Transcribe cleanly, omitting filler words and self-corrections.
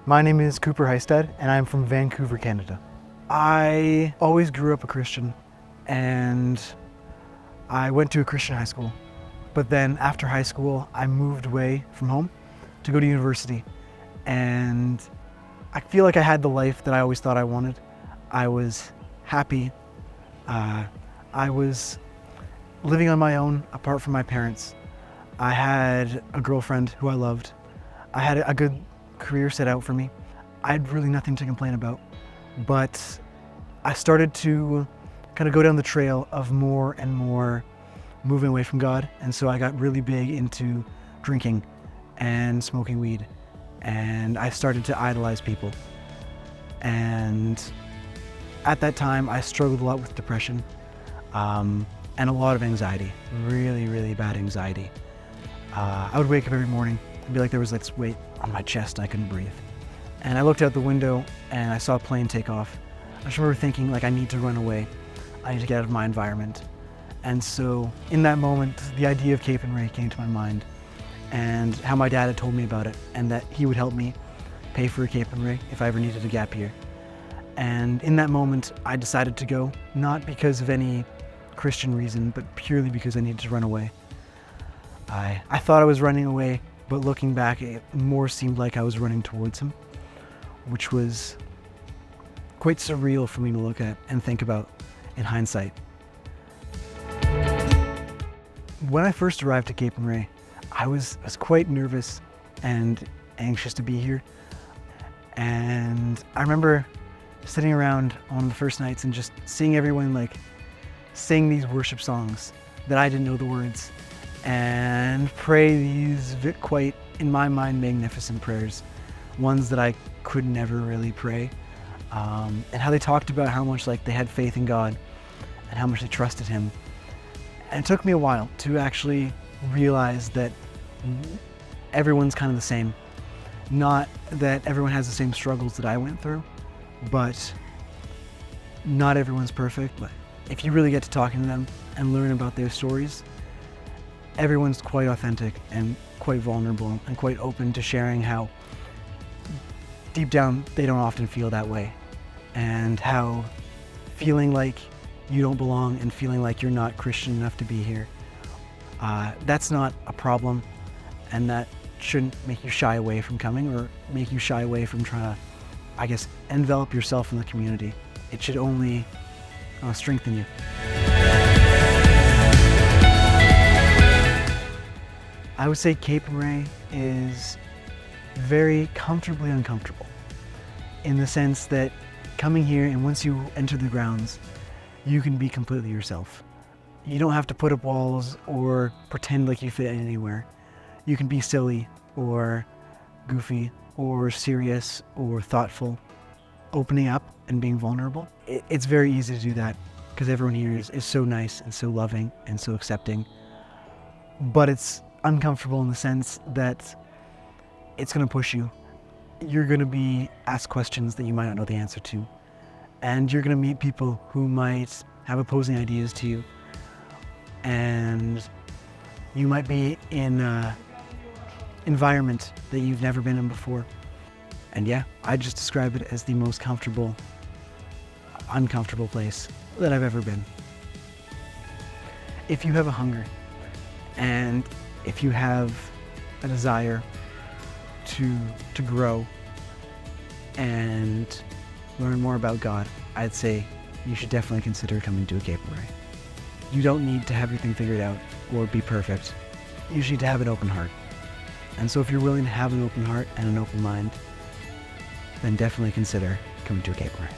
My name is Cooper Heisted, and I'm from Vancouver, Canada. I always grew up a Christian, and I went to a Christian high school. But then after high school, I moved away from home to go to university. And I feel like I had the life that I always thought I wanted. I was happy. I was living on my own, apart from my parents. I had a girlfriend who I loved. I had a good career set out for me. I had really nothing to complain about. But I started to kind of go down the trail of more and more moving away from God. And so I got really big into drinking and smoking weed. And I started to idolize people. And at that time, I struggled a lot with depression and a lot of anxiety, really, really bad anxiety. I would wake up every morning and be like there was this weight on my chest and I couldn't breathe. And I looked out the window and I saw a plane take off. I just remember thinking, like, I need to run away. I need to get out of my environment. And so in that moment, the idea of Cape and Ray came to my mind, and how my dad had told me about it, and that he would help me pay for a Cape and Ray if I ever needed a gap year. And in that moment, I decided to go, not because of any Christian reason, but purely because I needed to run away. I thought I was running away, but looking back, it more seemed like I was running towards him, which was quite surreal for me to look at and think about in hindsight. When I first arrived at Cape and Ray, I was quite nervous and anxious to be here. And I remember sitting around on the first nights and just seeing everyone like sing these worship songs that I didn't know the words, and pray these quite, in my mind, magnificent prayers, ones that I could never really pray, and how they talked about how much like they had faith in God and how much they trusted Him. And it took me a while to actually realize that everyone's kind of the same. Not that everyone has the same struggles that I went through, but not everyone's perfect. But if you really get to talking to them and learn about their stories, everyone's quite authentic and quite vulnerable and quite open to sharing how deep down they don't often feel that way, and how feeling like you don't belong and feeling like you're not Christian enough to be here, that's not a problem, and that shouldn't make you shy away from coming or make you shy away from trying to, I guess, envelop yourself in the community. It should only strengthen you. I would say Cape and Ray is very comfortably uncomfortable, in the sense that coming here, and once you enter the grounds, you can be completely yourself. You don't have to put up walls or pretend like you fit anywhere. You can be silly or goofy or serious or thoughtful, opening up and being vulnerable. It's very easy to do that because everyone here is so nice and so loving and so accepting. But it's uncomfortable in the sense that it's going to push you. You're going to be asked questions that you might not know the answer to. And you're going to meet people who might have opposing ideas to you. And you might be in an environment that you've never been in before. And yeah, I just describe it as the most comfortable, uncomfortable place that I've ever been. If you have a hunger, and if you have a desire to grow and learn more about God, I'd say you should definitely consider coming to a Cape and Ray. You don't need to have everything figured out or be perfect. You just need to have an open heart. And so if you're willing to have an open heart and an open mind, then definitely consider coming to a Cape and Ray.